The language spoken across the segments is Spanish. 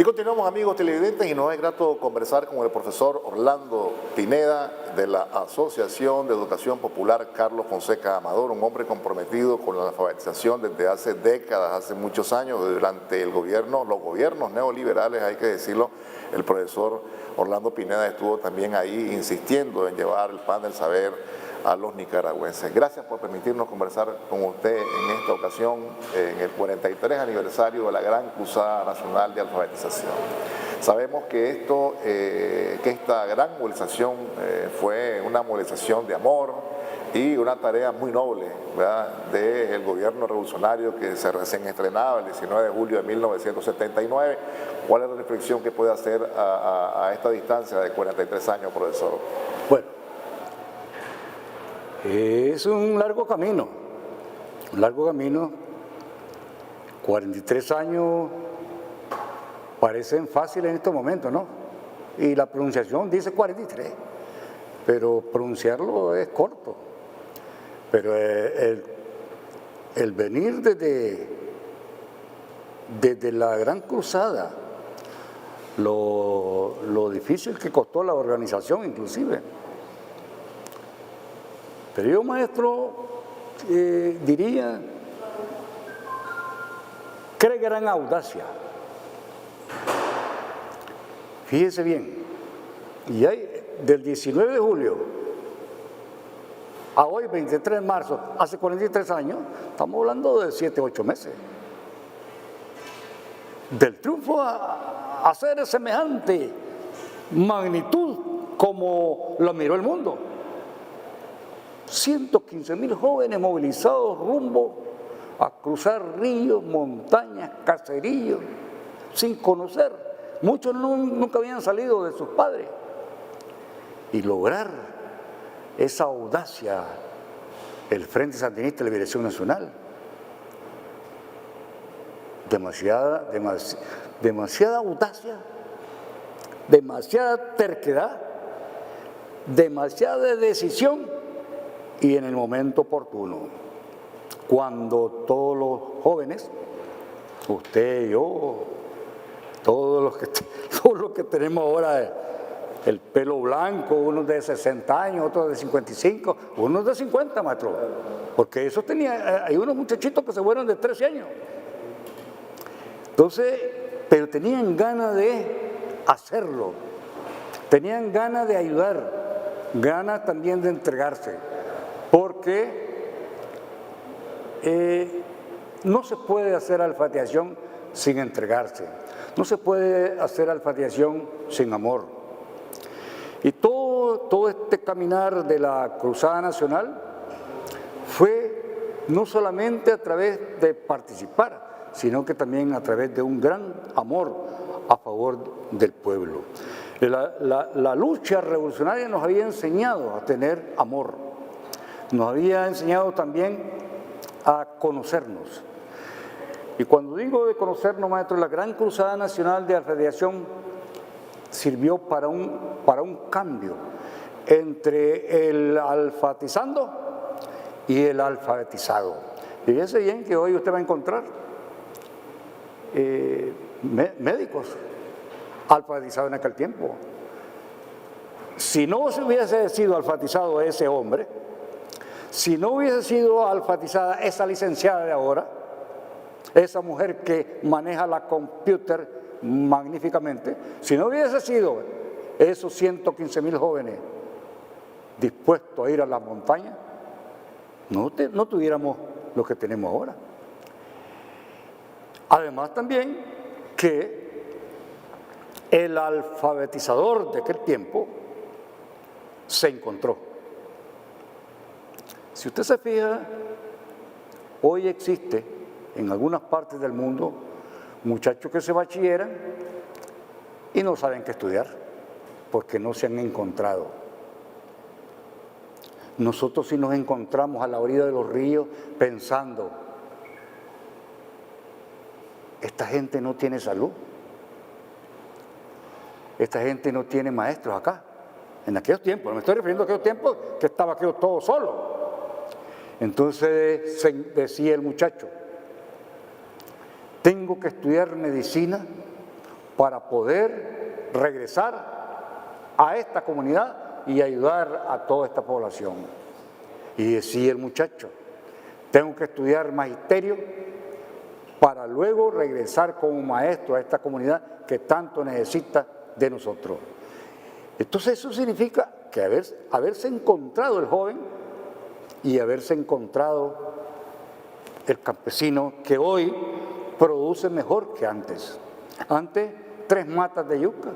Y continuamos, amigos televidentes, y nos es grato conversar con el profesor Orlando Pineda de la Asociación de Educación Popular Carlos Fonseca Amador, un hombre comprometido con la alfabetización desde hace décadas, hace muchos años, durante los gobiernos neoliberales, hay que decirlo. El profesor Orlando Pineda estuvo también ahí insistiendo en llevar el pan del saber a los nicaragüenses. Gracias por permitirnos conversar con usted en esta ocasión, en el 43 aniversario de la Gran Cruzada Nacional de Alfabetización. Sabemos que esta gran movilización fue una movilización de amor y una tarea muy noble, ¿verdad?, del gobierno revolucionario que se recién estrenaba el 19 de julio de 1979. ¿Cuál es la reflexión que puede hacer a esta distancia de 43 años, profesor? Bueno, es un largo camino, 43 años parecen fáciles en estos momentos, ¿no? Y la pronunciación dice 43, pero pronunciarlo es corto. Pero el venir desde la Gran Cruzada, lo difícil que costó la organización inclusive. Pero yo, maestro, diría, qué gran audacia. Fíjese bien, y del 19 de julio a hoy, 23 de marzo, hace 43 años, estamos hablando de 7, 8 meses. Del triunfo a hacer semejante magnitud como lo miró el mundo. 115.000 jóvenes movilizados rumbo a cruzar ríos, montañas, caseríos, sin conocer. Muchos nunca habían salido de sus padres. Y lograr esa audacia, el Frente Sandinista de Liberación Nacional. Demasiada audacia, demasiada terquedad, demasiada decisión. Y en el momento oportuno, cuando todos los jóvenes, usted, yo, todos los que tenemos ahora el pelo blanco, unos de 60 años, otros de 55, unos de 50, maestro, porque eso hay unos muchachitos que se fueron de 13 años. Entonces, pero tenían ganas de hacerlo, tenían ganas de ayudar, ganas también de entregarse. Porque no se puede hacer alfabetización sin entregarse, no se puede hacer alfabetización sin amor. Y todo este caminar de la Cruzada Nacional fue no solamente a través de participar, sino que también a través de un gran amor a favor del pueblo. La lucha revolucionaria nos había enseñado a tener amor. Nos había enseñado también a conocernos. Y cuando digo de conocernos, maestro, la Gran Cruzada Nacional de Alfabetización sirvió para un cambio entre el alfabetizando y el alfabetizado. Fíjese bien que hoy usted va a encontrar médicos alfabetizados en aquel tiempo. Si no se hubiese sido alfabetizado ese hombre, si no hubiese sido alfabetizada esa licenciada de ahora, esa mujer que maneja la computer magníficamente, si no hubiese sido esos 115.000 jóvenes dispuestos a ir a la montaña, no tuviéramos lo que tenemos ahora. Además también que el alfabetizador de aquel tiempo se encontró. Si usted se fija, hoy existe en algunas partes del mundo muchachos que se bachilleran y no saben qué estudiar porque no se han encontrado. Nosotros sí nos encontramos a la orilla de los ríos pensando, esta gente no tiene salud, esta gente no tiene maestros acá. En aquellos tiempos, no me estoy refiriendo a aquellos tiempos que estaba aquello todo solo. Entonces decía el muchacho, tengo que estudiar medicina para poder regresar a esta comunidad y ayudar a toda esta población. Y decía el muchacho, tengo que estudiar magisterio para luego regresar como maestro a esta comunidad que tanto necesita de nosotros. Entonces eso significa que haberse encontrado el joven y haberse encontrado el campesino que hoy produce mejor que antes. Antes 3 matas de yuca,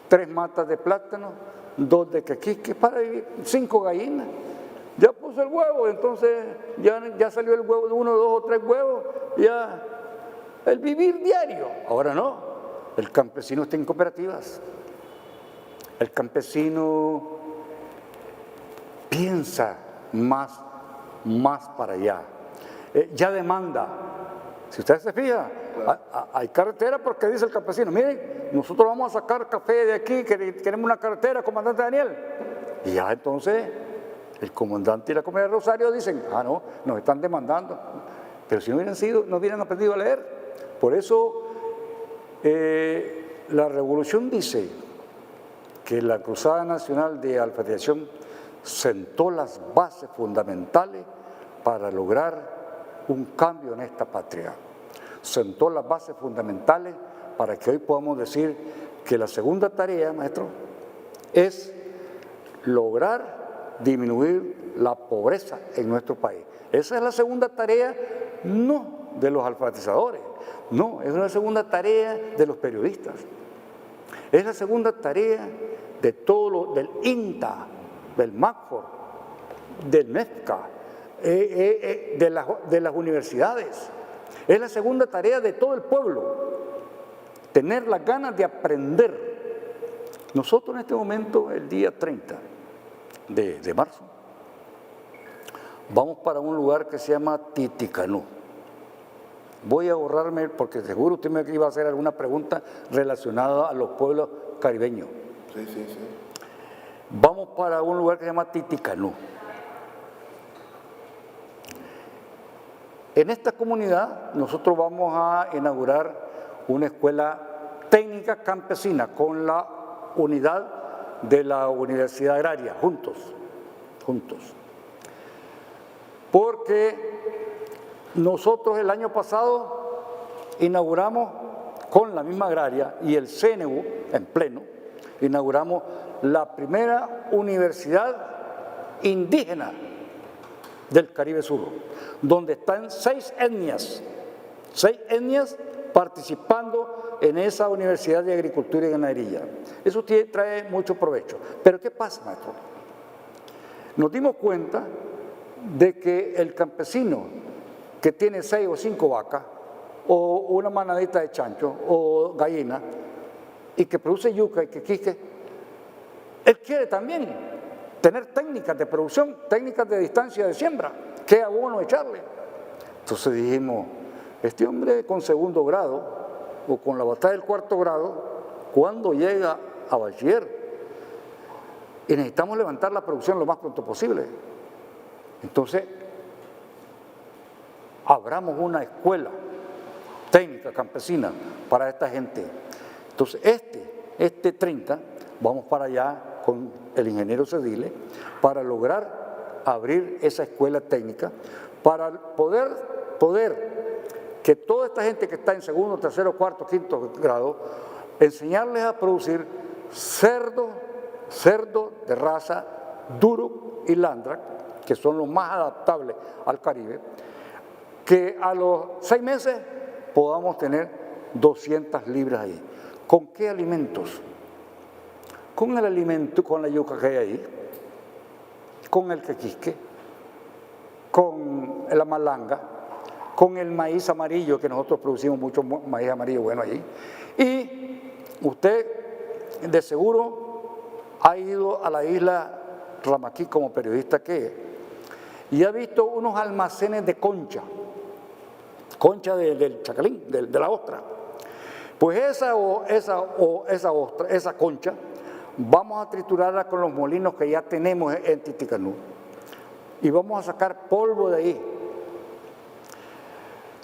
3 matas de plátano, 2 de quequisque para vivir, 5 gallinas. Ya puso el huevo, entonces ya salió el huevo de 1, 2 o 3 huevos, ya el vivir diario. Ahora no, el campesino está en cooperativas. El campesino piensa más para allá. Ya demanda. Si usted se fija, hay carretera porque dice el campesino, miren, nosotros vamos a sacar café de aquí, queremos una carretera, comandante Daniel. Y ya entonces el comandante y la comunidad de Rosario dicen, no, nos están demandando. Pero si no hubieran aprendido a leer. Por eso la revolución dice que la Cruzada Nacional de Alfabetización sentó las bases fundamentales para lograr un cambio en esta patria. Sentó las bases fundamentales para que hoy podamos decir que la segunda tarea, maestro, es lograr disminuir la pobreza en nuestro país. Esa es la segunda tarea, no de los alfabetizadores, no, es la segunda tarea de los periodistas. Es la segunda tarea de todo del INTA, del MACFOR, del MEFCA, de las universidades. Es la segunda tarea de todo el pueblo, tener las ganas de aprender. Nosotros en este momento, el día 30 de marzo, vamos para un lugar que se llama Titicanú. Voy a ahorrarme, porque seguro usted me iba a hacer alguna pregunta relacionada a los pueblos caribeños. Sí. Vamos para un lugar que se llama Titicanú. En esta comunidad nosotros vamos a inaugurar una escuela técnica campesina con la unidad de la Universidad Agraria, juntos. Porque nosotros el año pasado inauguramos con la misma agraria y el CNU en pleno, inauguramos la primera universidad indígena del Caribe Sur, donde están 6 etnias participando en esa Universidad de Agricultura y Ganadería. Eso trae mucho provecho. Pero ¿qué pasa, maestro? Nos dimos cuenta de que el campesino que tiene 6 o 5 vacas, o una manadita de chancho, o gallina, y que produce yuca y quequisque, él quiere también tener técnicas de producción, técnicas de distancia de siembra, qué abono echarle. Entonces dijimos, este hombre con 2.º grado, o con la batalla del 4.º grado, ¿cuándo llega a bachiller? Y necesitamos levantar la producción lo más pronto posible. Entonces, abramos una escuela técnica campesina para esta gente. Entonces, este 30, vamos para allá con el ingeniero Cedile para lograr abrir esa escuela técnica, para poder que toda esta gente que está en 2.º, 3.º, 4.º, 5.º grado, enseñarles a producir cerdo de raza Duroc y Landrac, que son los más adaptables al Caribe, que a los 6 meses podamos tener 200 libras ahí. ¿Con qué alimentos? Con el alimento, con la yuca que hay ahí, con el quequisque, con la malanga, con el maíz amarillo, que nosotros producimos mucho maíz amarillo bueno allí. Y usted de seguro ha ido a la isla Ramaquí como periodista que es, y ha visto unos almacenes de concha del chacalín, de la ostra. Pues esa concha vamos a triturarla con los molinos que ya tenemos en Titicanú y vamos a sacar polvo de ahí.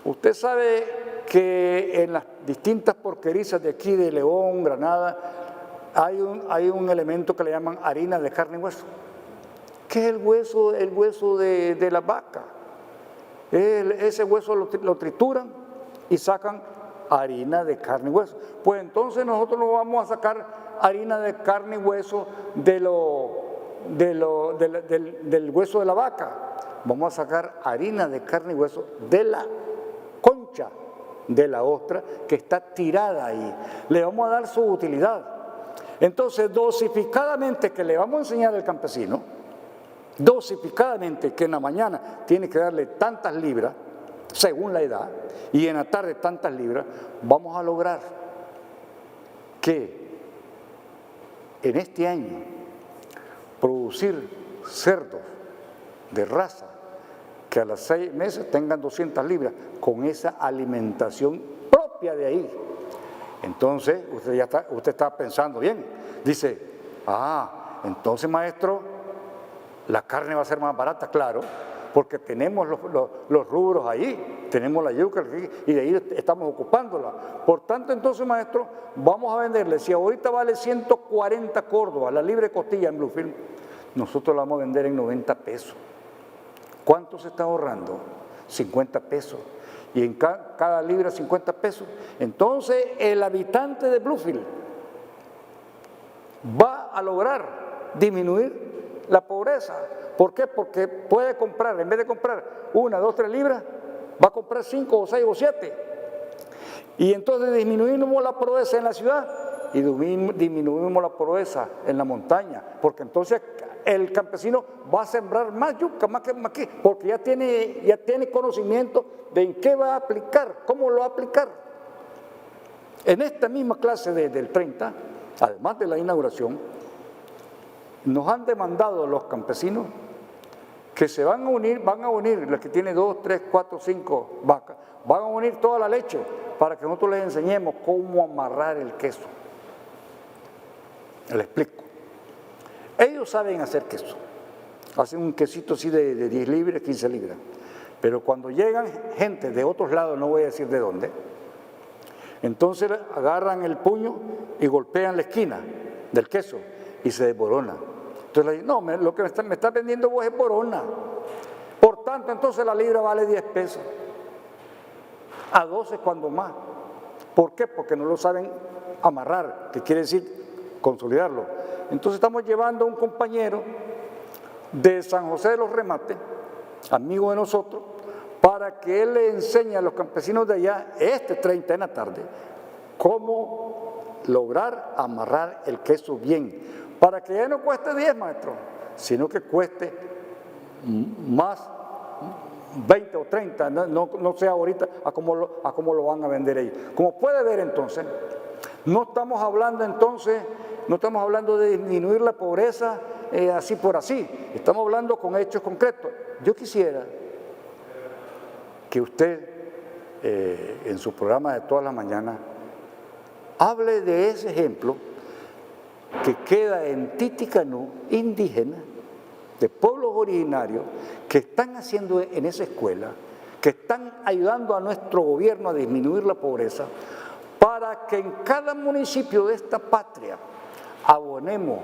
Usted sabe que en las distintas porquerizas de aquí, de León, Granada, hay un elemento que le llaman harina de carne y hueso. ¿Qué es el hueso de la vaca? Ese hueso lo trituran y sacan harina de carne y hueso. Pues entonces nosotros no vamos a sacar harina de carne y hueso del hueso de la vaca. Vamos a sacar harina de carne y hueso de la concha de la ostra que está tirada ahí. Le vamos a dar su utilidad. Entonces, dosificadamente que le vamos a enseñar al campesino, dosificadamente que en la mañana tiene que darle tantas libras, según la edad, y en la tarde tantas libras, vamos a lograr que en este año producir cerdos de raza que a los 6 meses tengan 200 libras con esa alimentación propia de ahí. Entonces, usted está pensando bien, dice, entonces maestro, la carne va a ser más barata, claro, porque tenemos los rubros ahí, tenemos la yuca y de ahí estamos ocupándola. Por tanto, entonces maestro, vamos a venderle, si ahorita vale 140 Córdoba, la libre costilla en Bluefield, nosotros la vamos a vender en 90 pesos. ¿Cuánto se está ahorrando? 50 pesos. Y en cada libra 50 pesos. Entonces el habitante de Bluefield va a lograr disminuir la pobreza. ¿Por qué? Porque puede comprar, en vez de comprar 1, 2, 3 libras, va a comprar 5 o 6 o 7. Y entonces disminuimos la pobreza en la ciudad y disminuimos la pobreza en la montaña, porque entonces el campesino va a sembrar más yuca, más que, porque ya tiene conocimiento de en qué va a aplicar, cómo lo va a aplicar. En esta misma clase del 30, además de la inauguración, nos han demandado los campesinos que se van a unir, los que tienen 2, 3, 4, 5 vacas, van a unir toda la leche para que nosotros les enseñemos cómo amarrar el queso. Les explico. Ellos saben hacer queso, hacen un quesito así de 10 libras, 15 libras, pero cuando llegan gente de otros lados, no voy a decir de dónde, entonces agarran el puño y golpean la esquina del queso y se desborona. Entonces le dicen, no, lo que me está vendiendo vos es borona. Por tanto, entonces la libra vale 10 pesos, a 12 cuando más. ¿Por qué? Porque no lo saben amarrar, que quiere decir consolidarlo. Entonces estamos llevando a un compañero de San José de los Remates, amigo de nosotros, para que él le enseñe a los campesinos de allá, este 30 en la tarde, cómo lograr amarrar el queso bien, para que ya no cueste 10, maestro, sino que cueste más 20 o 30, no sea ahorita a cómo lo van a vender ellos. Como puede ver entonces, no estamos hablando de disminuir la pobreza así por así, estamos hablando con hechos concretos. Yo quisiera que usted en su programa de todas las mañanas hable de ese ejemplo que queda en Titicaca, indígena, de pueblos originarios que están haciendo en esa escuela, que están ayudando a nuestro gobierno a disminuir la pobreza, para que en cada municipio de esta patria abonemos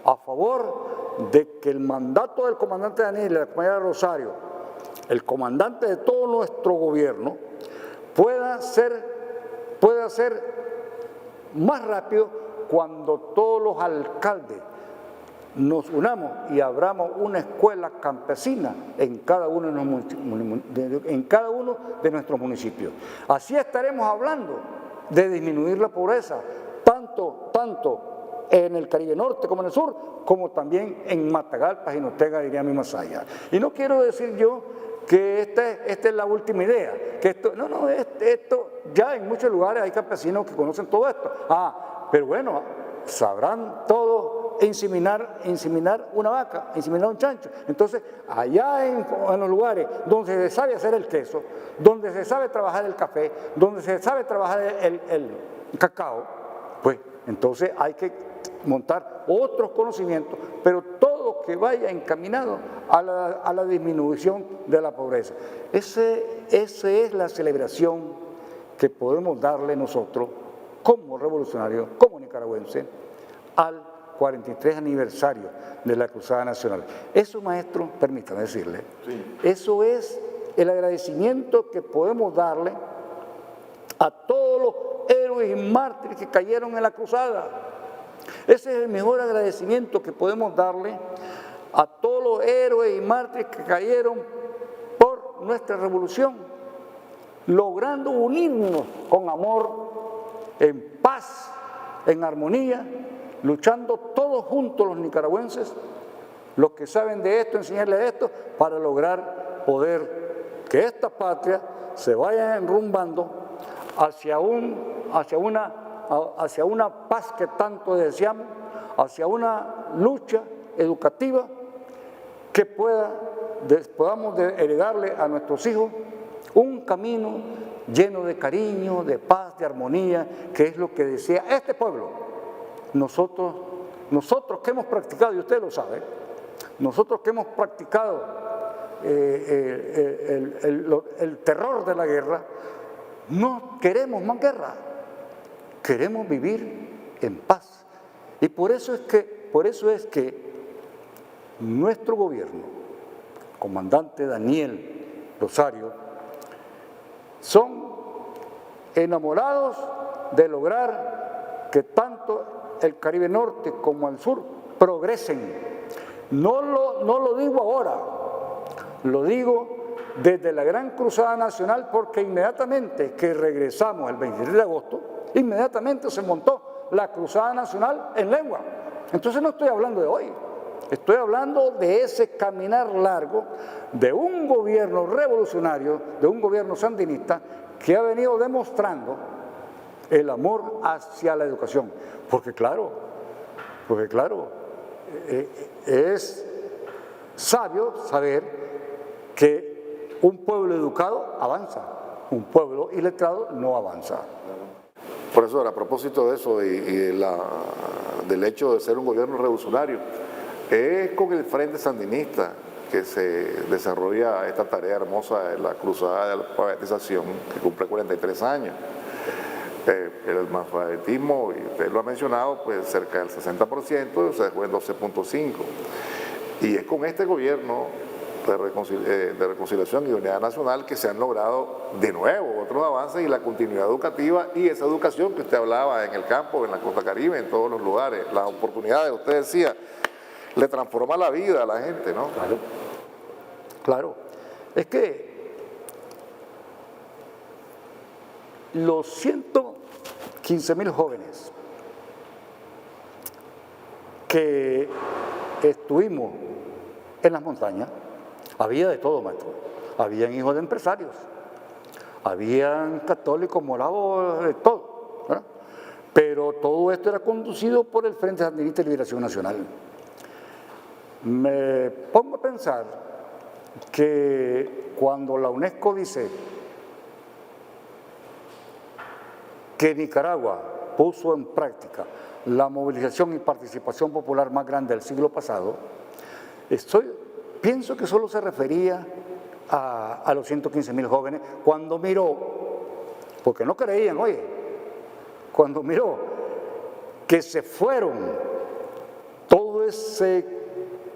a favor de que el mandato del comandante Daniel, de la comunidad de Rosario, el comandante de todo nuestro gobierno, pueda ser más rápido cuando todos los alcaldes nos unamos y abramos una escuela campesina en cada uno de nuestros municipios. Así estaremos hablando de disminuir la pobreza, tanto en el Caribe Norte como en el sur, como también en Matagalpa, Jinotega, diría mi Masaya. Y no quiero decir yo que esta es la última idea, que esto ya en muchos lugares hay campesinos que conocen todo esto. Pero bueno, sabrán todos inseminar una vaca, inseminar un chancho. Entonces, allá en los lugares donde se sabe hacer el queso, donde se sabe trabajar el café, donde se sabe trabajar el cacao, pues entonces hay que montar otros conocimientos, pero todo que vaya encaminado a la disminución de la pobreza. Esa es la celebración que podemos darle nosotros como revolucionarios, como nicaragüenses, al 43 aniversario de la Cruzada Nacional. Eso, maestro, permítame decirle, sí, eso es el agradecimiento que podemos darle a todos los héroes y mártires que cayeron en la cruzada. Ese es el mejor agradecimiento que podemos darle a todos los héroes y mártires que cayeron por nuestra revolución, logrando unirnos con amor, en paz, en armonía, luchando todos juntos los nicaragüenses, los que saben de esto, enseñarles esto, para lograr poder que esta patria se vaya enrumbando hacia una paz que tanto deseamos, hacia una lucha educativa que podamos heredarle a nuestros hijos un camino lleno de cariño, de paz, de armonía, que es lo que desea este pueblo. Nosotros que hemos practicado, y usted lo sabe, nosotros que hemos practicado el terror de la guerra, no queremos más guerra, queremos vivir en paz. Y por eso es que nuestro gobierno, comandante Daniel Rosario, son enamorados de lograr que tanto el Caribe Norte como el Sur progresen. No lo digo ahora, lo digo desde la Gran Cruzada Nacional, porque inmediatamente que regresamos el 23 de agosto, inmediatamente se montó la Cruzada Nacional en Lengua. Entonces no estoy hablando de hoy, estoy hablando de ese caminar largo de un gobierno revolucionario, de un gobierno sandinista que ha venido demostrando el amor hacia la educación. Porque claro, es sabio saber que un pueblo educado avanza, un pueblo iletrado no avanza. Profesor, a propósito de eso y del hecho de ser un gobierno revolucionario, es con el Frente Sandinista que se desarrolla esta tarea hermosa de la Cruzada de la Alfabetización, que cumple 43 años. El analfabetismo, y usted lo ha mencionado, pues cerca del 60%, se dejó en 12.5%. Y es con este gobierno de reconciliación y unidad nacional que se han logrado de nuevo otros avances y la continuidad educativa y esa educación que usted hablaba en el campo, en la costa caribe, en todos los lugares, las oportunidades, usted decía, le transforma la vida a la gente, ¿no? Claro, claro. Es que los 115.000 jóvenes que estuvimos en las montañas, había de todo, maestro. Habían hijos de empresarios, habían católicos, moravos, de todo, ¿verdad? Pero todo esto era conducido por el Frente Sandinista de Liberación Nacional. Me pongo a pensar que cuando la UNESCO dice que Nicaragua puso en práctica la movilización y participación popular más grande del siglo pasado, pienso que solo se refería a los 115.000 jóvenes cuando miró, porque no creían, oye, cuando miró que se fueron todo ese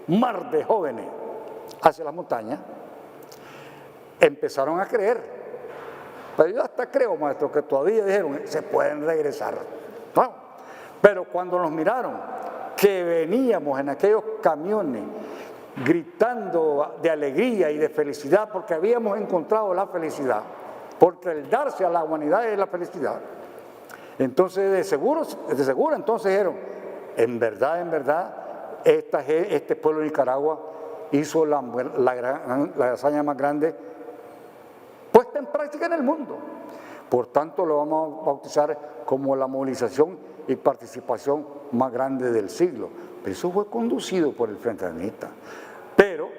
mar de jóvenes hacia las montañas, empezaron a creer. Pero yo hasta creo, maestro, que todavía dijeron, se pueden regresar. No. Pero cuando nos miraron que veníamos en aquellos camiones gritando de alegría y de felicidad porque habíamos encontrado la felicidad, porque el darse a la humanidad es la felicidad. Entonces, de seguro entonces dijeron, en verdad, este pueblo de Nicaragua hizo la hazaña más grande puesta en práctica en el mundo. Por tanto, lo vamos a bautizar como la movilización y participación más grande del siglo. Eso fue conducido por el Frente Sandinista. Pero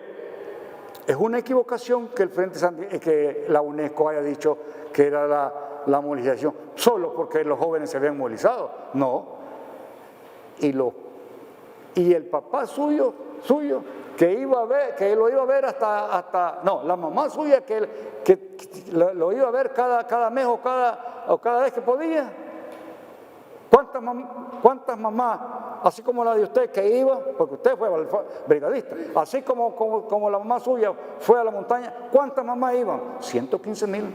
es una equivocación que que la UNESCO haya dicho que era la movilización solo porque los jóvenes se habían movilizado. No. Y el papá suyo que iba a ver, que lo iba a ver la mamá suya que lo iba a ver cada mes o cada o cada vez que podía. ¿Cuántas mamás, así como la de usted que iba, porque usted fue brigadista, así como la mamá suya fue a la montaña, cuántas mamás iban? 115,000.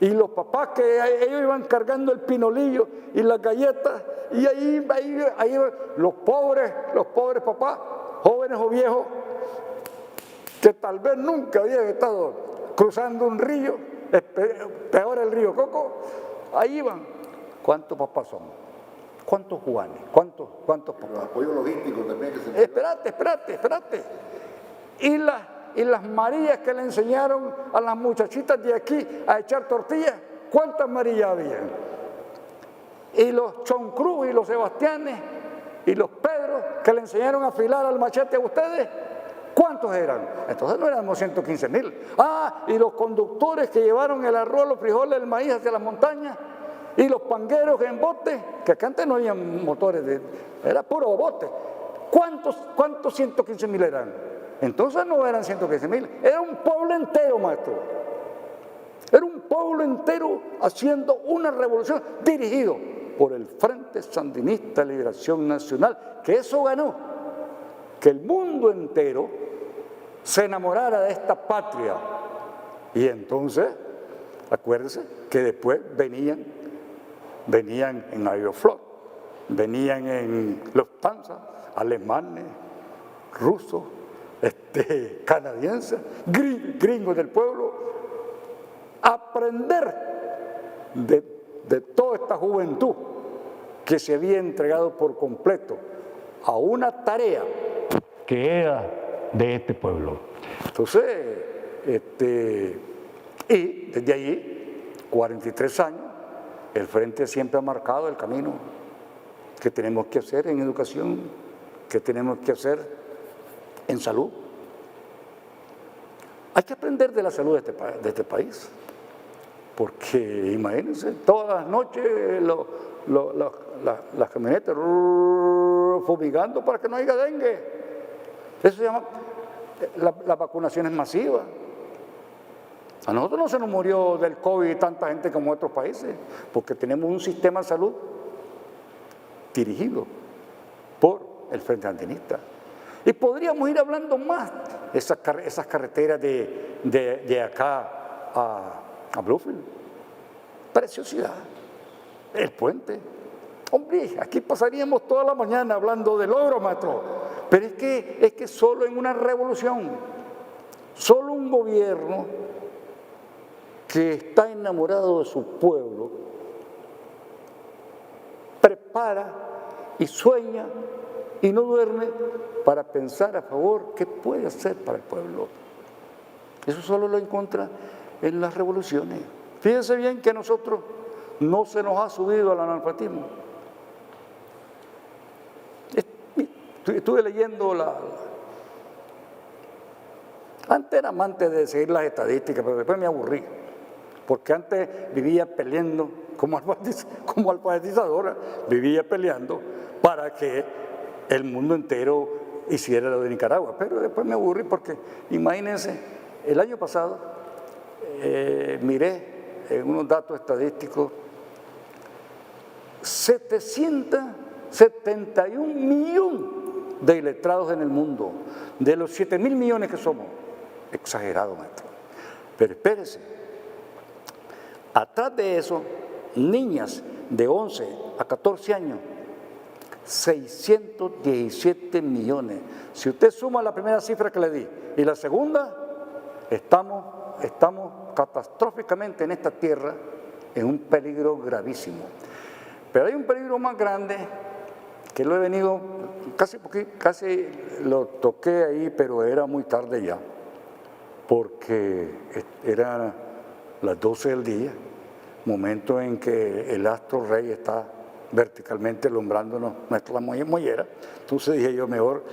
Y los papás que ellos iban cargando el pinolillo y las galletas, y ahí los pobres papás, jóvenes o viejos, que tal vez nunca habían estado cruzando un río, peor el río Coco, ahí iban. ¿Cuántos papás son? ¿Cuántos Juanes? ¿Cuántos papás? Los apoyos logísticos también que se... Espérate. Y las Marías que le enseñaron a las muchachitas de aquí a echar tortillas, ¿cuántas Marías había? Y los Choncruz y los Sebastianes y los Pedros que le enseñaron a afilar al machete a ustedes, ¿cuántos eran? Entonces no éramos 115,000. Y los conductores que llevaron el arroz, los frijoles, el maíz hacia las montañas, y los pangueros en bote, que acá antes no había motores, era puro bote. ¿Cuántos 115,000 eran? Entonces no eran 115,000, era un pueblo entero, maestro. Era un pueblo entero haciendo una revolución dirigido por el Frente Sandinista de Liberación Nacional, que eso ganó, que el mundo entero se enamorara de esta patria. Y entonces, acuérdense que después venían en Aeroflot, venían en Lufthansa, alemanes, rusos, canadienses, gringos del pueblo, aprender de toda esta juventud que se había entregado por completo a una tarea que era de este pueblo. Entonces, y desde allí, 43 años, el Frente siempre ha marcado el camino que tenemos que hacer en educación, que tenemos que hacer en salud. Hay que aprender de la salud de este país, porque imagínense, todas las noches las camionetas fumigando para que no haya dengue. Eso se llama, la vacunación es masiva. A nosotros no se nos murió del COVID tanta gente como en otros países, porque tenemos un sistema de salud dirigido por el Frente Sandinista. Y podríamos ir hablando más de esas carreteras de acá a Bluefield. Preciosidad. El puente. Hombre, aquí pasaríamos toda la mañana hablando de logros, maestro. Pero es que solo en una revolución, solo un gobierno que está enamorado de su pueblo, prepara y sueña y no duerme para pensar a favor qué puede hacer para el pueblo. Eso solo lo encuentra en las revoluciones. Fíjense bien que a nosotros no se nos ha subido al analfabetismo. Estuve leyendo antes era amante de seguir las estadísticas, pero después me aburrí. Porque antes vivía peleando, como alfabetizadora, vivía peleando para que el mundo entero hiciera lo de Nicaragua. Pero después me aburrí porque, imagínense, el año pasado miré en unos datos estadísticos 771 millones de iletrados en el mundo, de los 7,000 millones que somos. Exagerado, maestro. Pero espérese. Atrás de eso, niñas de 11 a 14 años, 617 millones. Si usted suma la primera cifra que le di y la segunda, estamos catastróficamente en esta tierra en un peligro gravísimo. Pero hay un peligro más grande que lo he venido, casi lo toqué ahí, pero era muy tarde ya, porque eran las 12 del día, momento en que el astro rey está verticalmente alumbrándonos nuestra mollera. Entonces dije yo mejor,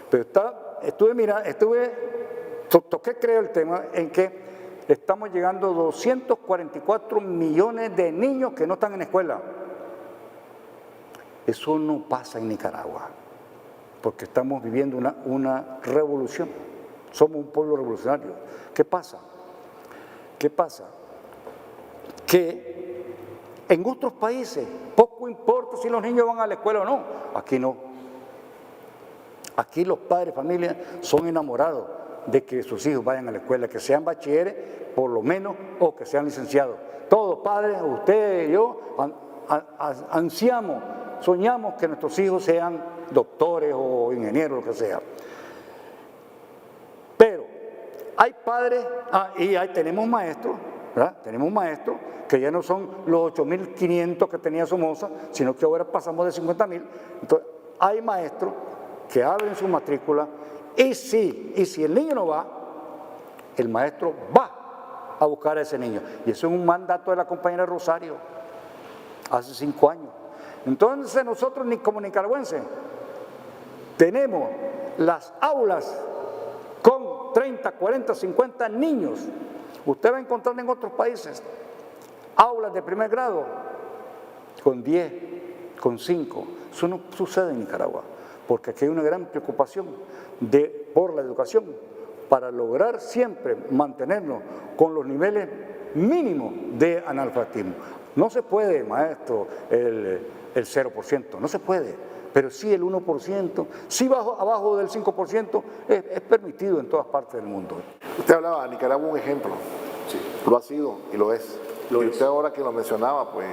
pero toqué creo el tema en que estamos llegando a 244 millones de niños que no están en escuela. Eso no pasa en Nicaragua, porque estamos viviendo una revolución. Somos un pueblo revolucionario. ¿Qué pasa? que en otros países poco importa si los niños van a la escuela o no. Aquí no. Aquí los padres de familia son enamorados de que sus hijos vayan a la escuela, que sean bachilleres por lo menos, o que sean licenciados. Todos padres, usted y yo, ansiamos, soñamos que nuestros hijos sean doctores o ingenieros, lo que sea. Pero hay padres, y tenemos maestros, ¿verdad? Tenemos maestros que ya no son los 8.500 que tenía Somoza, sino que ahora pasamos de 50.000. Entonces, hay maestros que abren su matrícula y si el niño no va, el maestro va a buscar a ese niño. Y eso es un mandato de la compañera Rosario, hace 5 años. Entonces nosotros como nicaragüenses tenemos las aulas con 30, 40, 50 niños. Usted va a encontrar en otros países aulas de primer grado con 10, con 5. Eso no sucede en Nicaragua, porque aquí hay una gran preocupación por la educación para lograr siempre mantenernos con los niveles mínimos de analfabetismo. No se puede, maestro, el 0%, no se puede, pero sí el 1%, sí abajo del 5% es permitido en todas partes del mundo. Usted hablaba de Nicaragua, un ejemplo, sí, lo ha sido y lo es. Y usted ahora que lo mencionaba, pues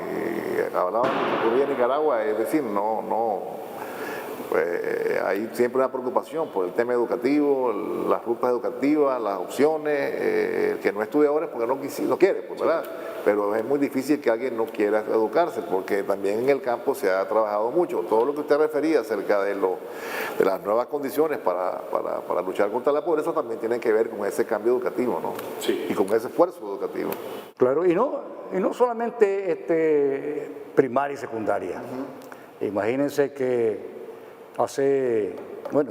hablaba de lo que ocurría en Nicaragua, es decir, pues hay siempre una preocupación por el tema educativo, las rutas educativas, las opciones. El que no estudia ahora es porque no quiere, pues, ¿verdad? Pero es muy difícil que alguien no quiera educarse, porque también en el campo se ha trabajado mucho. Todo lo que usted refería acerca de las nuevas condiciones para luchar contra la pobreza también tiene que ver con ese cambio educativo, ¿no? Sí. Y con ese esfuerzo educativo. Claro, y no solamente primaria y secundaria. Imagínense que hace 2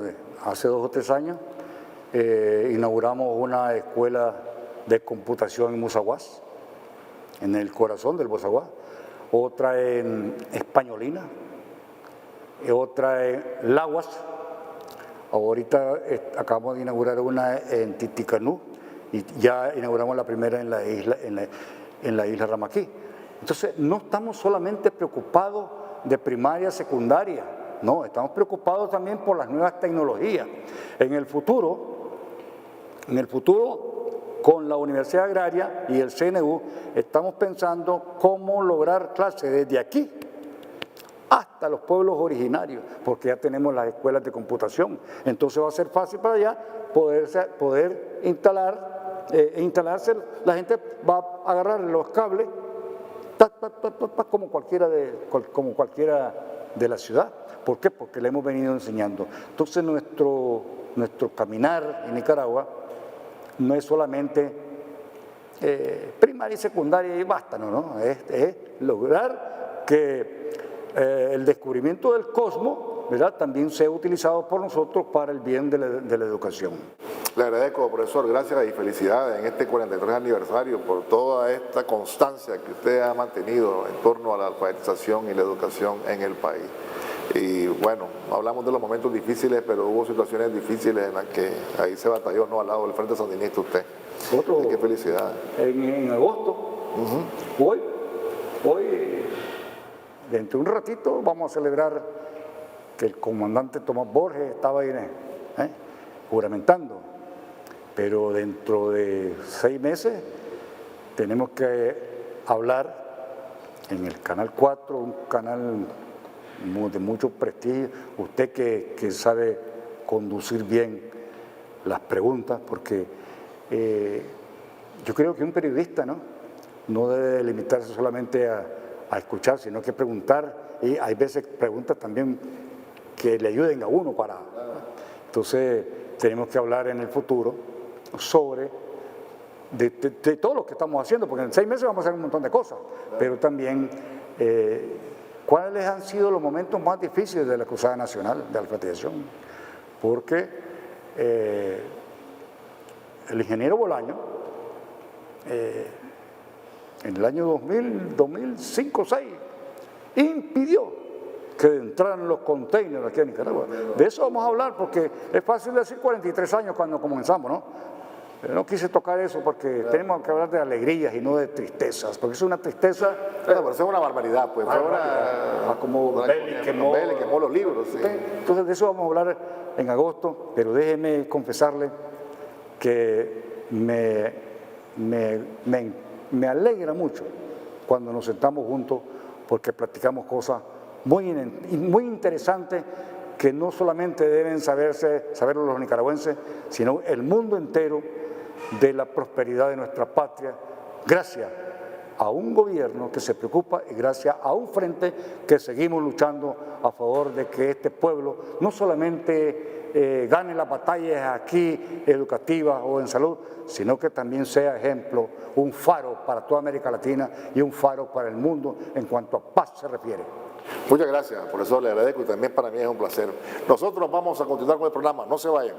o 3 años inauguramos una escuela de computación en Mozaguas, en el corazón del Mozaguas, otra en Españolina, otra en Laguas. Ahorita acabamos de inaugurar una en Titicanú y ya inauguramos la primera en la isla Ramaquí. Entonces, no estamos solamente preocupados de primaria, secundaria, no, estamos preocupados también por las nuevas tecnologías. En el futuro, con la Universidad Agraria y el CNU, estamos pensando cómo lograr clases desde aquí hasta los pueblos originarios, porque ya tenemos las escuelas de computación. Entonces va a ser fácil para allá poder instalarse. La gente va a agarrar los cables como cualquiera de la ciudad. ¿Por qué? Porque le hemos venido enseñando. Entonces nuestro caminar en Nicaragua no es solamente primaria y secundaria y basta, no, es lograr que el descubrimiento del cosmos, ¿verdad?, también sea utilizado por nosotros para el bien de la educación. Le agradezco, profesor, gracias y felicidades en este 43 aniversario por toda esta constancia que usted ha mantenido en torno a la alfabetización y la educación en el país. Y bueno, hablamos de los momentos difíciles, pero hubo situaciones difíciles en las que ahí se batalló, ¿no?, al lado del Frente Sandinista usted. Qué felicidad. En agosto, hoy, dentro de un ratito, vamos a celebrar que el comandante Tomás Borges estaba ahí juramentando, pero dentro de 6 meses tenemos que hablar en el Canal 4, un canal de mucho prestigio, usted que sabe conducir bien las preguntas, porque yo creo que un periodista no debe limitarse solamente a escuchar, sino que preguntar, y hay veces preguntas también que le ayuden a uno para... Entonces tenemos que hablar en el futuro sobre de todo lo que estamos haciendo, porque en 6 meses vamos a hacer un montón de cosas, pero también cuáles han sido los momentos más difíciles de la Cruzada Nacional de Alfabetización, porque el ingeniero Bolaño, en el año 2005-2006, impidió que entraran los containers aquí a Nicaragua. De eso vamos a hablar, porque es fácil decir 43 años cuando comenzamos, ¿no? Pero no quise tocar eso porque tenemos que hablar de alegrías y no de tristezas, porque es una tristeza. Bueno, pero eso es una barbaridad, pues. Fue Como Belli quemó los libros. Sí. Entonces de eso vamos a hablar en agosto, pero déjeme confesarle que me alegra mucho cuando nos sentamos juntos porque platicamos cosas muy interesantes que no solamente deben saberlo los nicaragüenses, sino el mundo entero, de la prosperidad de nuestra patria, gracias a un gobierno que se preocupa y gracias a un frente que seguimos luchando a favor de que este pueblo no solamente gane las batallas aquí educativas o en salud, sino que también sea ejemplo, un faro para toda América Latina y un faro para el mundo en cuanto a paz se refiere. Muchas gracias, profesor, le agradezco y también para mí es un placer. Nosotros vamos a continuar con el programa, no se vayan.